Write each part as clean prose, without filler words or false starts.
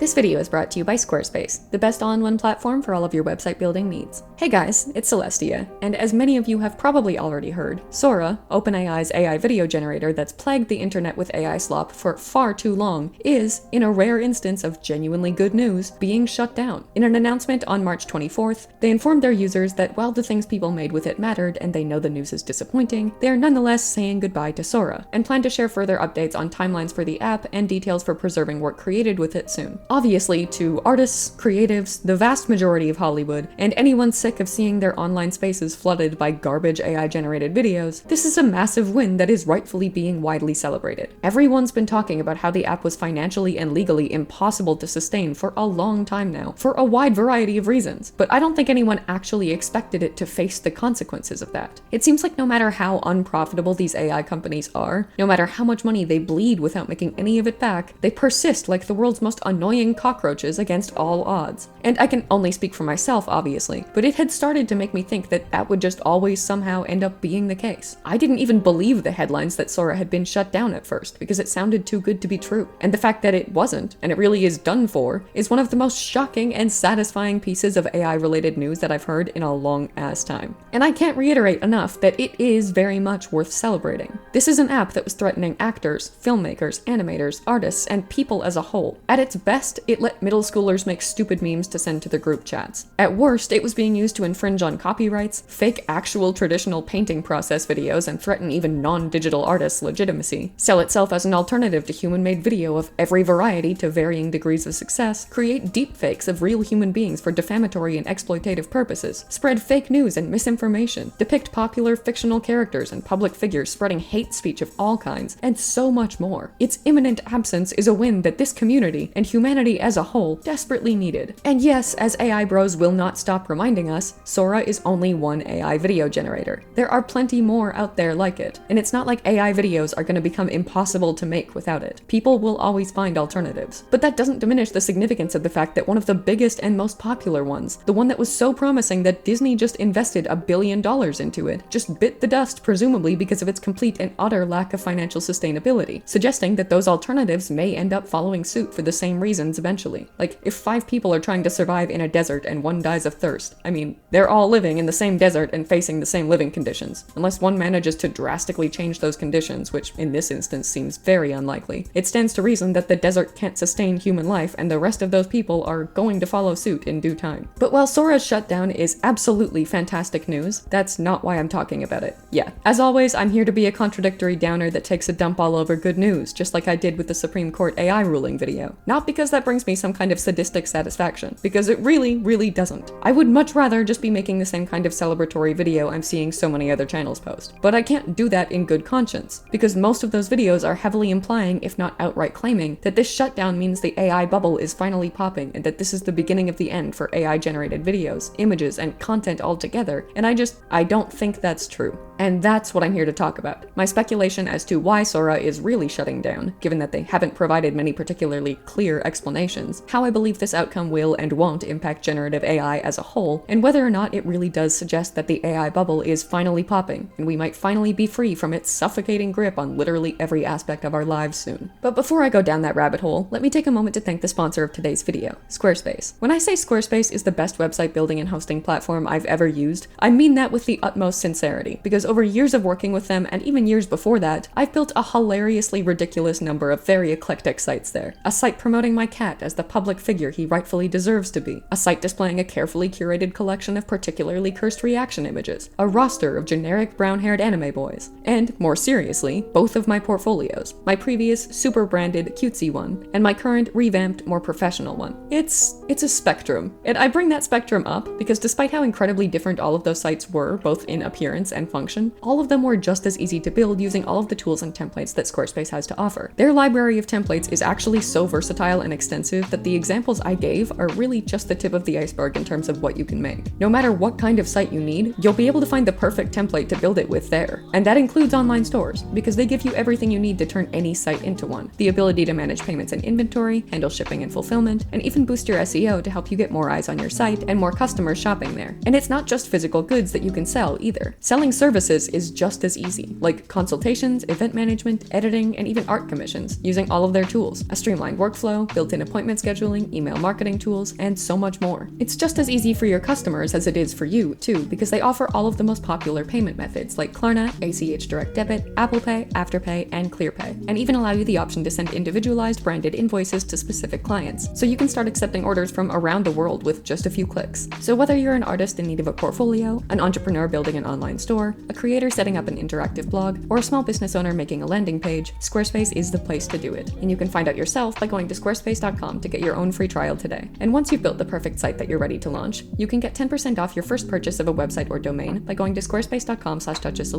This video is brought to you by Squarespace, the best all-in-one platform for all of your website building needs. Hey guys, it's Celestia, and as many of you have probably already heard, Sora, OpenAI's AI video generator that's plagued the internet with AI slop for far too long, is, in a rare instance of genuinely good news, being shut down. In an announcement on March 24th, they informed their users that while the things people made with it mattered and they know the news is disappointing, they are nonetheless saying goodbye to Sora, and plan to share further updates on timelines for the app and details for preserving work created with it soon. Obviously, to artists, creatives, the vast majority of Hollywood, and anyone sick of seeing their online spaces flooded by garbage AI-generated videos, this is a massive win that is rightfully being widely celebrated. Everyone's been talking about how the app was financially and legally impossible to sustain for a long time now, for a wide variety of reasons, but I don't think anyone actually expected it to face the consequences of that. It seems like no matter how unprofitable these AI companies are, no matter how much money they bleed without making any of it back, they persist like the world's most annoying cockroaches against all odds. And I can only speak for myself, obviously, but it had started to make me think that that would just always somehow end up being the case. I didn't even believe the headlines that Sora had been shut down at first, because it sounded too good to be true. And the fact that it wasn't, and it really is done for, is one of the most shocking and satisfying pieces of AI-related news that I've heard in a long-ass time. And I can't reiterate enough that it is very much worth celebrating. This is an app that was threatening actors, filmmakers, animators, artists, and people as a whole. At its best, it let middle schoolers make stupid memes to send to their group chats. At worst, it was being used to infringe on copyrights, fake actual traditional painting process videos, and threaten even non-digital artists' legitimacy, sell itself as an alternative to human-made video of every variety to varying degrees of success, create deepfakes of real human beings for defamatory and exploitative purposes, spread fake news and misinformation, depict popular fictional characters and public figures spreading hate speech of all kinds, and so much more. Its imminent absence is a win that this community, and humanity as a whole, desperately needed. And yes, as AI bros will not stop reminding us, Sora is only one AI video generator. There are plenty more out there like it, and it's not like AI videos are going to become impossible to make without it. People will always find alternatives. But that doesn't diminish the significance of the fact that one of the biggest and most popular ones, the one that was so promising that Disney just invested $1 billion into it, just bit the dust presumably because of its complete and utter lack of financial sustainability, suggesting that those alternatives may end up following suit for the same reasons eventually. Like, if 5 people are trying to survive in a desert and one dies of thirst, I mean, they're all living in the same desert and facing the same living conditions. Unless one manages to drastically change those conditions, which in this instance seems very unlikely, it stands to reason that the desert can't sustain human life and the rest of those people are going to follow suit in due time. But while Sora's shutdown is absolutely fantastic news, that's not why I'm talking about it. Yeah, as always, I'm here to be a contradictory downer that takes a dump all over good news, just like I did with the Supreme Court AI ruling video. Not because that brings me some kind of sadistic satisfaction, because it really doesn't. I would much rather just be making the same kind of celebratory video I'm seeing so many other channels post. But I can't do that in good conscience, because most of those videos are heavily implying, if not outright claiming, that this shutdown means the AI bubble is finally popping and that this is the beginning of the end for AI-generated videos, images, and content altogether, and I don't think that's true. And that's what I'm here to talk about. My speculation as to why Sora is really shutting down, given that they haven't provided many particularly clear explanations, how I believe this outcome will and won't impact generative AI as a whole, and whether or not it really does suggest that the AI bubble is finally popping, and we might finally be free from its suffocating grip on literally every aspect of our lives soon. But before I go down that rabbit hole, let me take a moment to thank the sponsor of today's video, Squarespace. When I say Squarespace is the best website building and hosting platform I've ever used, I mean that with the utmost sincerity, because over years of working with them, and even years before that, I've built a hilariously ridiculous number of very eclectic sites there. A site promoting my cat as the public figure he rightfully deserves to be, a site displaying a carefully curated collection of particularly cursed reaction images, a roster of generic brown-haired anime boys, and, more seriously, both of my portfolios, my previous super branded cutesy one, and my current revamped, more professional one. It's a spectrum, and I bring that spectrum up because despite how incredibly different all of those sites were, both in appearance and function, all of them were just as easy to build using all of the tools and templates that Squarespace has to offer. Their library of templates is actually so versatile and extensive that the examples I gave are really just the tip of the iceberg in terms of what you can make. No matter what kind of site you need, you'll be able to find the perfect template to build it with there. And that includes online stores, because they give you everything you need to turn any site into one. The ability to manage payments and inventory, handle shipping and fulfillment, and even boost your SEO to help you get more eyes on your site and more customers shopping there. And it's not just physical goods that you can sell either. Selling services services is just as easy, like consultations, event management, editing, and even art commissions, using all of their tools, a streamlined workflow, built-in appointment scheduling, email marketing tools, and so much more. It's just as easy for your customers as it is for you, too, because they offer all of the most popular payment methods like Klarna, ACH Direct Debit, Apple Pay, Afterpay, and ClearPay, and even allow you the option to send individualized branded invoices to specific clients, so you can start accepting orders from around the world with just a few clicks. So whether you're an artist in need of a portfolio, an entrepreneur building an online store, a creator setting up an interactive blog, or a small business owner making a landing page, Squarespace is the place to do it. And you can find out yourself by going to squarespace.com to get your own free trial today. And once you've built the perfect site that you're ready to launch, you can get 10% off your first purchase of a website or domain by going to squarespace.com/Duchess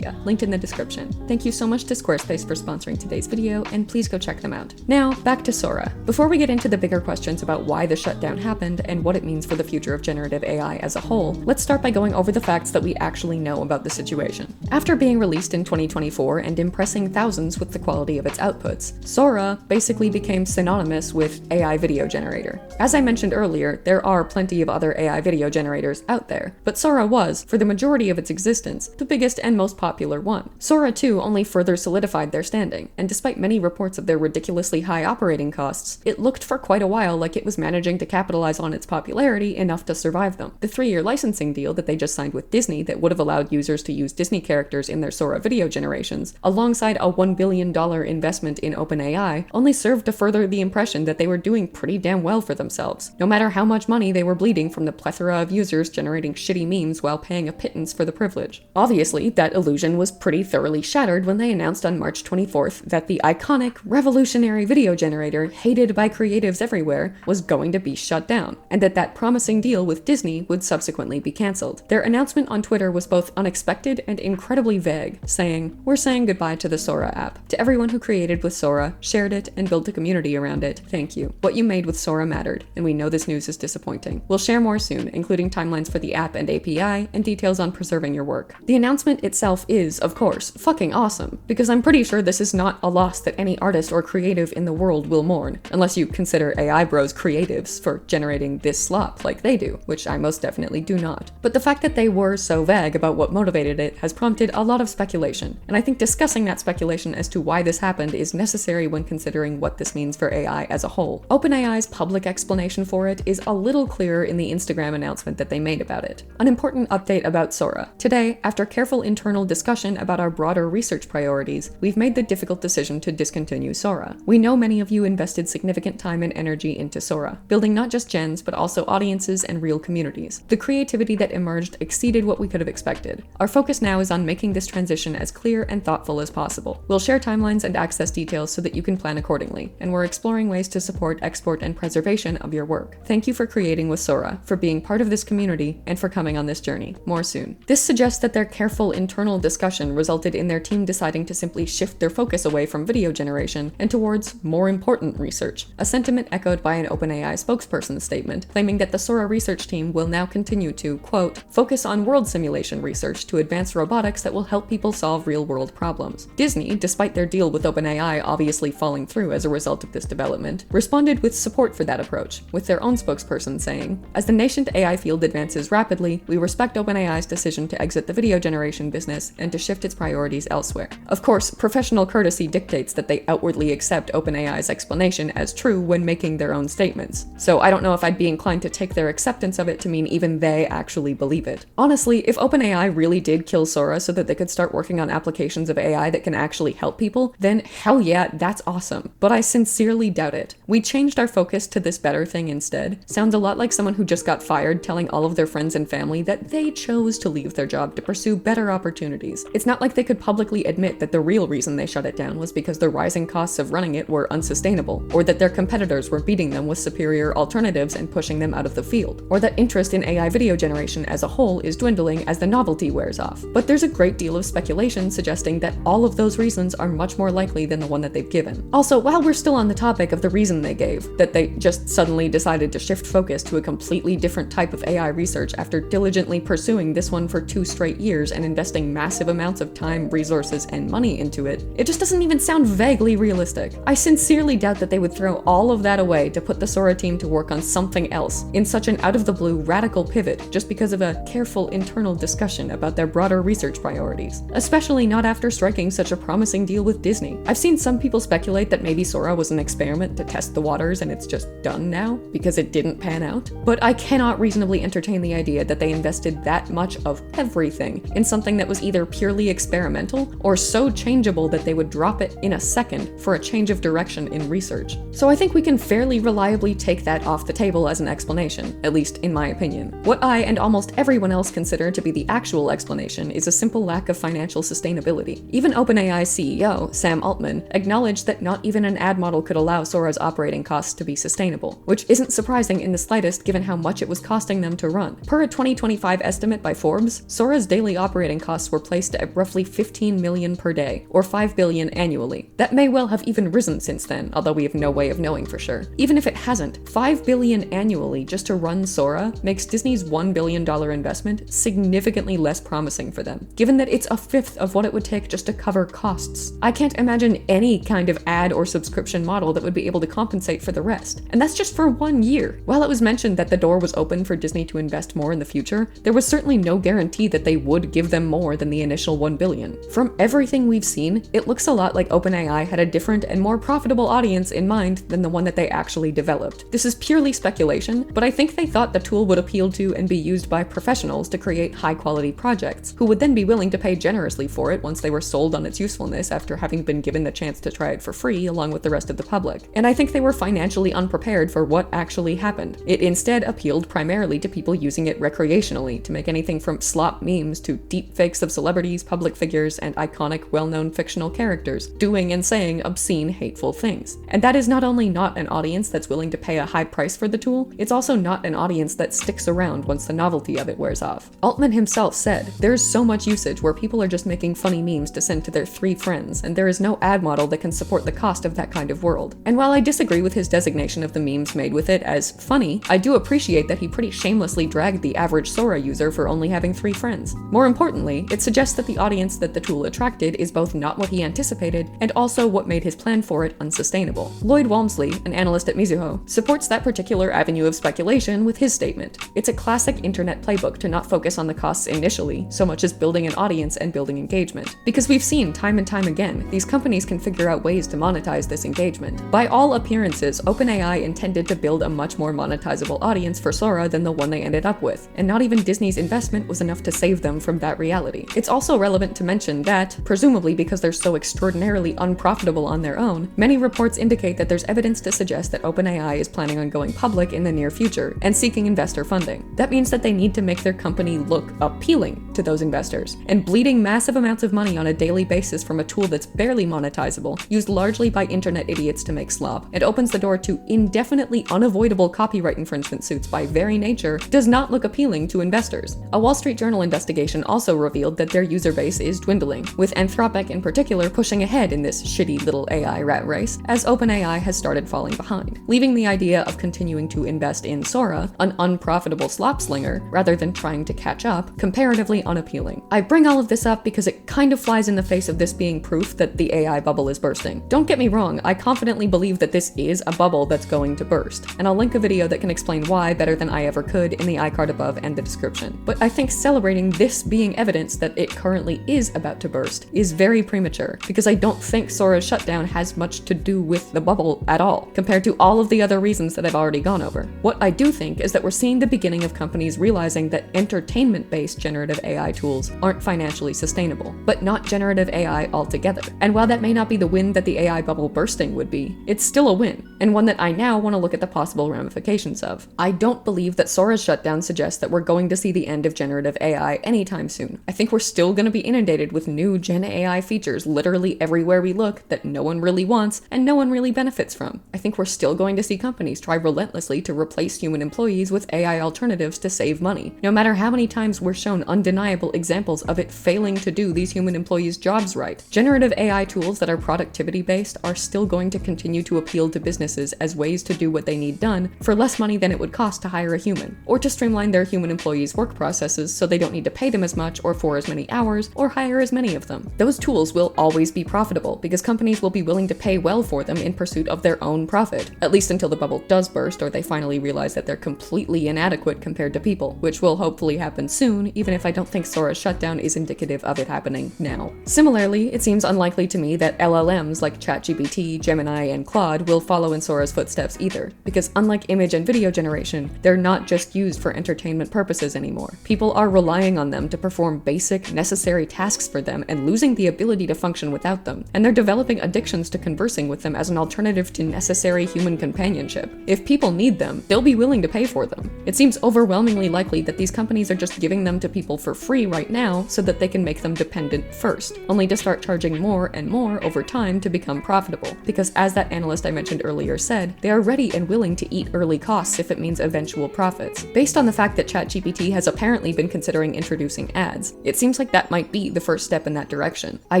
linked in the description. Thank you so much to Squarespace for sponsoring today's video, and please go check them out. Now, back to Sora. Before we get into the bigger questions about why the shutdown happened and what it means for the future of generative AI as a whole, let's start by going over the facts that we actually know about the situation. After being released in 2024 and impressing thousands with the quality of its outputs, Sora basically became synonymous with AI video generator. As I mentioned earlier, there are plenty of other AI video generators out there, but Sora was, for the majority of its existence, the biggest and most popular one. Sora 2 only further solidified their standing, and despite many reports of their ridiculously high operating costs, it looked for quite a while like it was managing to capitalize on its popularity enough to survive them. The 3-year licensing deal that they just signed with Disney that would have allowed users to use Disney characters in their Sora video generations, alongside a $1 billion investment in OpenAI, only served to further the impression that they were doing pretty damn well for themselves, no matter how much money they were bleeding from the plethora of users generating shitty memes while paying a pittance for the privilege. Obviously, that illusion was pretty thoroughly shattered when they announced on March 24th that the iconic, revolutionary video generator hated by creatives everywhere was going to be shut down, and that promising deal with Disney would subsequently be cancelled. Their announcement on Twitter was both unexpected and incredibly vague, saying, "We're saying goodbye to the Sora app. To everyone who created with Sora, shared it, and built a community around it, thank you. What you made with Sora mattered, and we know this news is disappointing. We'll share more soon, including timelines for the app and API, and details on preserving your work." The announcement itself is, of course, fucking awesome, because I'm pretty sure this is not a loss that any artist or creative in the world will mourn, unless you consider AI bros creatives for generating this slop like they do, which I most definitely do not. But the fact that they were so vague about what motivated it has prompted a lot of speculation, and I think discussing that speculation as to why this happened is necessary when considering what this means for AI as a whole. OpenAI's public explanation for it is a little clearer in the Instagram announcement that they made about it. An important update about Sora. Today, after careful internal discussion about our broader research priorities, we've made the difficult decision to discontinue Sora. We know many of you invested significant time and energy into Sora, building not just gens, but also audiences and real communities. The creativity that emerged exceeded what we could have expected. Our focus now is on making this transition as clear and thoughtful as possible. We'll share timelines and access details so that you can plan accordingly, and we're exploring ways to support export and preservation of your work. Thank you for creating with Sora, for being part of this community, and for coming on this journey. More soon. This suggests that their careful internal discussion resulted in their team deciding to simply shift their focus away from video generation and towards more important research, a sentiment echoed by an OpenAI spokesperson's statement, claiming that the Sora research team will now continue to, quote, focus on world simulation research to advance robotics that will help people solve real-world problems. Disney, despite their deal with OpenAI obviously falling through as a result of this development, responded with support for that approach, with their own spokesperson saying, "As the nascent AI field advances rapidly, we respect OpenAI's decision to exit the video generation business and to shift its priorities elsewhere." Of course, professional courtesy dictates that they outwardly accept OpenAI's explanation as true when making their own statements, so I don't know if I'd be inclined to take their acceptance of it to mean even they actually believe it. Honestly, if OpenAI really did kill Sora so that they could start working on applications of AI that can actually help people, then hell yeah, that's awesome. But I sincerely doubt it. We changed our focus to this better thing instead. Sounds a lot like someone who just got fired telling all of their friends and family that they chose to leave their job to pursue better opportunities. It's not like they could publicly admit that the real reason they shut it down was because the rising costs of running it were unsustainable, or that their competitors were beating them with superior alternatives and pushing them out of the field, or that interest in AI video generation as a whole is dwindling as the novelty wears off. But there's a great deal of speculation suggesting that all of those reasons are much more likely than the one that they've given. Also, while we're still on the topic of the reason they gave, that they just suddenly decided to shift focus to a completely different type of AI research after diligently pursuing this one for 2 straight years and investing massive amounts of time, resources, and money into it, it just doesn't even sound vaguely realistic. I sincerely doubt that they would throw all of that away to put the Sora team to work on something else in such an out-of-the-blue radical pivot just because of a careful internal discussion about their broader broader research priorities, especially not after striking such a promising deal with Disney. I've seen some people speculate that maybe Sora was an experiment to test the waters and it's just done now because it didn't pan out, but I cannot reasonably entertain the idea that they invested that much of everything in something that was either purely experimental or so changeable that they would drop it in a second for a change of direction in research. So I think we can fairly reliably take that off the table as an explanation, at least in my opinion. What I and almost everyone else consider to be the actual explanation is a simple lack of financial sustainability. Even OpenAI's CEO, Sam Altman, acknowledged that not even an ad model could allow Sora's operating costs to be sustainable, which isn't surprising in the slightest given how much it was costing them to run. Per a 2025 estimate by Forbes, Sora's daily operating costs were placed at roughly $15 million per day, or $5 billion annually. That may well have even risen since then, although we have no way of knowing for sure. Even if it hasn't, $5 billion annually just to run Sora makes Disney's $1 billion investment significantly less promising for them, given that it's a fifth of what it would take just to cover costs. I can't imagine any kind of ad or subscription model that would be able to compensate for the rest, and that's just for 1 year. While it was mentioned that the door was open for Disney to invest more in the future, there was certainly no guarantee that they would give them more than the initial $1 billion. From everything we've seen, it looks a lot like OpenAI had a different and more profitable audience in mind than the one that they actually developed. This is purely speculation, but I think they thought the tool would appeal to and be used by professionals to create high-quality projects, who would then be willing to pay generously for it once they were sold on its usefulness after having been given the chance to try it for free along with the rest of the public. And I think they were financially unprepared for what actually happened. It instead appealed primarily to people using it recreationally to make anything from slop memes to deepfakes of celebrities, public figures, and iconic, well-known fictional characters doing and saying obscene, hateful things. And that is not only not an audience that's willing to pay a high price for the tool, it's also not an audience that sticks around once the novelty of it wears off. Altman himself said, "There's so much usage where people are just making funny memes to send to their 3 friends, and there is no ad model that can support the cost of that kind of world." And while I disagree with his designation of the memes made with it as funny, I do appreciate that he pretty shamelessly dragged the average Sora user for only having 3 friends. More importantly, it suggests that the audience that the tool attracted is both not what he anticipated and also what made his plan for it unsustainable. Lloyd Walmsley, an analyst at Mizuho, supports that particular avenue of speculation with his statement. "It's a classic internet playbook to not focus on the costs initially, so much as building an audience and building engagement. Because we've seen time and time again, these companies can figure out ways to monetize this engagement. By all appearances, OpenAI intended to build a much more monetizable audience for Sora than the one they ended up with, and not even Disney's investment was enough to save them from that reality." It's also relevant to mention that, presumably because they're so extraordinarily unprofitable on their own, many reports indicate that there's evidence to suggest that OpenAI is planning on going public in the near future and seeking investor funding. That means that they need to make their company look appealing to those investors, and bleeding massive amounts of money on a daily basis from a tool that's barely monetizable, used largely by internet idiots to make slop, and opens the door to indefinitely unavoidable copyright infringement suits by very nature, does not look appealing to investors. A Wall Street Journal investigation also revealed that their user base is dwindling, with Anthropic in particular pushing ahead in this shitty little AI rat race, as OpenAI has started falling behind, leaving the idea of continuing to invest in Sora, an unprofitable slop slinger, rather than trying to catch up, comparatively unappealing. I bring all of this up because it kind of flies in the face of this being proof that the AI bubble is bursting. Don't get me wrong, I confidently believe that this is a bubble that's going to burst, and I'll link a video that can explain why better than I ever could in the iCard above and the description. But I think celebrating this being evidence that it currently is about to burst is very premature, because I don't think Sora's shutdown has much to do with the bubble at all, compared to all of the other reasons that I've already gone over. What I do think is that we're seeing the beginning of companies realizing that entertainment-based generative AI tools aren't financially sustainable, but not generative AI altogether. And while that may not be the win that the AI bubble bursting would be, it's still a win, and one that I now want to look at the possible ramifications of. I don't believe that Sora's shutdown suggests that we're going to see the end of generative AI anytime soon. I think we're still going to be inundated with new Gen AI features literally everywhere we look that no one really wants and no one really benefits from. I think we're still going to see companies try relentlessly to replace human employees with AI alternatives to save money, no matter how many times we're shown undeniable examples of it failing to do these human employees' jobs right. Generative AI tools that are productivity-based are still going to continue to appeal to business practices as ways to do what they need done for less money than it would cost to hire a human, or to streamline their human employees' work processes so they don't need to pay them as much or for as many hours or hire as many of them. Those tools will always be profitable because companies will be willing to pay well for them in pursuit of their own profit, at least until the bubble does burst or they finally realize that they're completely inadequate compared to people, which will hopefully happen soon, even if I don't think Sora's shutdown is indicative of it happening now. Similarly, it seems unlikely to me that LLMs like ChatGPT, Gemini, and Claude will follow in Sora's footsteps either, because unlike image and video generation, they're not just used for entertainment purposes anymore. People are relying on them to perform basic, necessary tasks for them and losing the ability to function without them, and they're developing addictions to conversing with them as an alternative to necessary human companionship. If people need them, they'll be willing to pay for them. It seems overwhelmingly likely that these companies are just giving them to people for free right now so that they can make them dependent first, only to start charging more and more over time to become profitable. Because as that analyst I mentioned earlier said, they are ready and willing to eat early costs if it means eventual profits. Based on the fact that ChatGPT has apparently been considering introducing ads, it seems like that might be the first step in that direction. I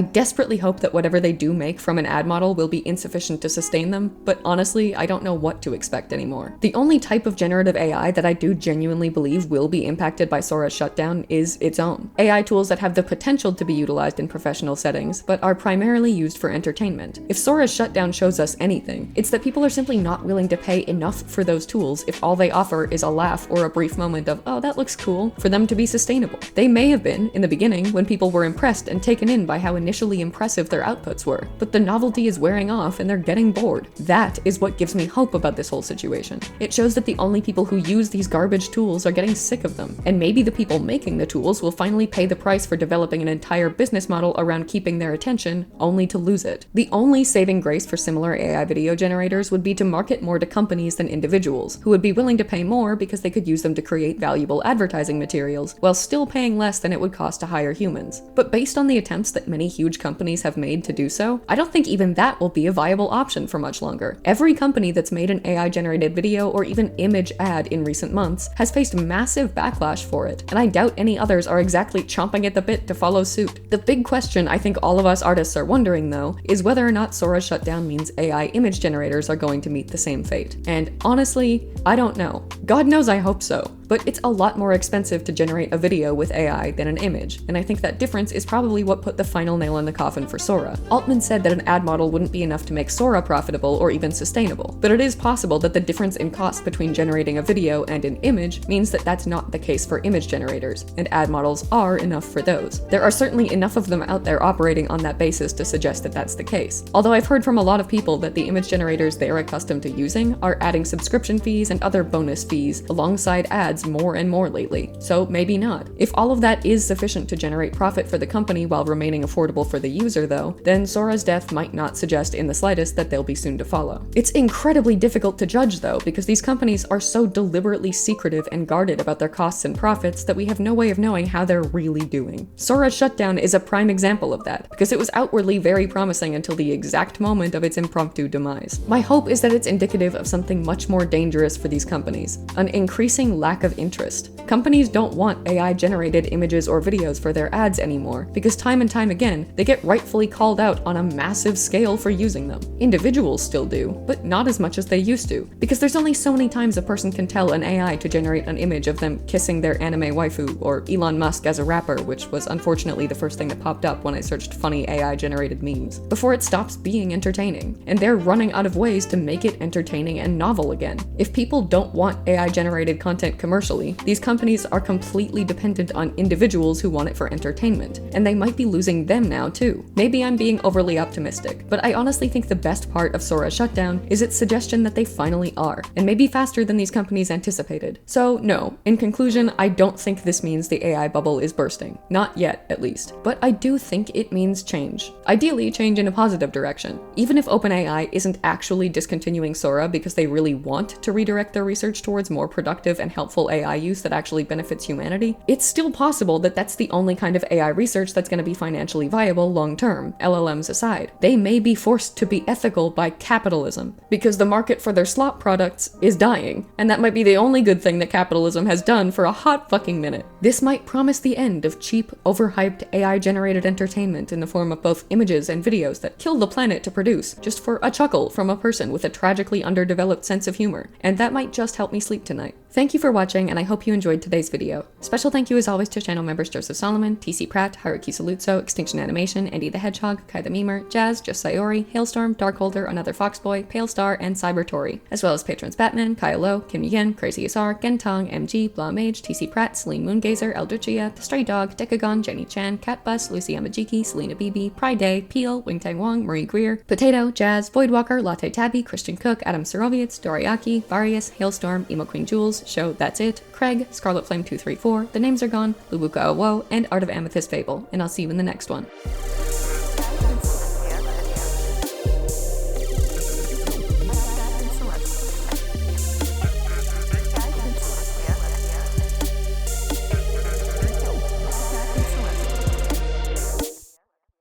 desperately hope that whatever they do make from an ad model will be insufficient to sustain them, but honestly, I don't know what to expect anymore. The only type of generative AI that I do genuinely believe will be impacted by Sora's shutdown is its own. AI tools that have the potential to be utilized in professional settings, but are primarily used for entertainment. If Sora's shutdown shows us anything, it's that people are simply not willing to pay enough for those tools if all they offer is a laugh or a brief moment of, oh, that looks cool, for them to be sustainable. They may have been, in the beginning, when people were impressed and taken in by how initially impressive their outputs were, but the novelty is wearing off and they're getting bored. That is what gives me hope about this whole situation. It shows that the only people who use these garbage tools are getting sick of them, and maybe the people making the tools will finally pay the price for developing an entire business model around keeping their attention, only to lose it. The only saving grace for similar AI video generators would be to market more to companies than individuals, who would be willing to pay more because they could use them to create valuable advertising materials, while still paying less than it would cost to hire humans. But based on the attempts that many huge companies have made to do so, I don't think even that will be a viable option for much longer. Every company that's made an AI-generated video or even image ad in recent months has faced massive backlash for it, and I doubt any others are exactly chomping at the bit to follow suit. The big question I think all of us artists are wondering, though, is whether or not Sora's shutdown means AI image generators are going to meet the same fate. And honestly, I don't know. God knows I hope so, but it's a lot more expensive to generate a video with AI than an image, and I think that difference is probably what put the final nail in the coffin for Sora. Altman said that an ad model wouldn't be enough to make Sora profitable or even sustainable, but it is possible that the difference in cost between generating a video and an image means that that's not the case for image generators, and ad models are enough for those. There are certainly enough of them out there operating on that basis to suggest that that's the case. Although I've heard from a lot of people that the image generators they're accustomed to using are adding subscription fees and other bonus fees alongside ads more and more lately, so maybe not. If all of that is sufficient to generate profit for the company while remaining affordable for the user though, then Sora's death might not suggest in the slightest that they'll be soon to follow. It's incredibly difficult to judge though, because these companies are so deliberately secretive and guarded about their costs and profits that we have no way of knowing how they're really doing. Sora's shutdown is a prime example of that, because it was outwardly very promising until the exact moment of its impromptu demise. My hope is that it's indicative of something much more dangerous for these companies, an increasing lack of interest. Companies don't want AI-generated images or videos for their ads anymore, because time and time again, they get rightfully called out on a massive scale for using them. Individuals still do, but not as much as they used to, because there's only so many times a person can tell an AI to generate an image of them kissing their anime waifu, or Elon Musk as a rapper, which was unfortunately the first thing that popped up when I searched funny AI-generated memes, before it stops being entertaining, and they're running out of ways to make it entertaining and novel again. If people don't want AI-generated content commercially, these companies are completely dependent on individuals who want it for entertainment, and they might be losing them now too. Maybe I'm being overly optimistic, but I honestly think the best part of Sora's shutdown is its suggestion that they finally are, and maybe faster than these companies anticipated. So no, in conclusion, I don't think this means the AI bubble is bursting. Not yet, at least. But I do think it means change. Ideally, change in a positive direction. Even if OpenAI isn't actually discontinuing Sora because they really want to redirect their research towards more productive and helpful meaningful AI use that actually benefits humanity, it's still possible that that's the only kind of AI research that's going to be financially viable long term, LLMs aside. They may be forced to be ethical by capitalism, because the market for their slop products is dying, and that might be the only good thing that capitalism has done for a hot fucking minute. This might promise the end of cheap, overhyped AI-generated entertainment in the form of both images and videos that kill the planet to produce, just for a chuckle from a person with a tragically underdeveloped sense of humor, and that might just help me sleep tonight. Thank you for watching, and I hope you enjoyed today's video. Special thank you as always to channel members Joseph Solomon, TC Pratt, Haruki Saluzzo, Extinction Animation, Andy the Hedgehog, Kai the Memer, Jazz, Just Sayori, Hailstorm, Darkholder, Another Foxboy, Pale Star, and Cybertori, as well as patrons Batman, Kyle Lowe, Kim Yen, Crazy Asar, Gentong, MG, Blah Mage, TC Pratt, Celine Moongazer, Elduchia, The Stray Dog, Decagon, Jenny Chan, Catbus, Lucy Yamajiki, Selena Beebe, Pride Day, Peel, Wingtang Wong, Marie Greer, Potato, Jazz, Voidwalker, Latte Tabby, Christian Cook, Adam Suroviec, Doriaki, Varius, Hailstorm, Emo Queen Jules, Show That's It, Craig, Scarlet Flame 234, The Names Are Gone, Lubuka Awo, and Art of Amethyst Fable, and I'll see you in the next one.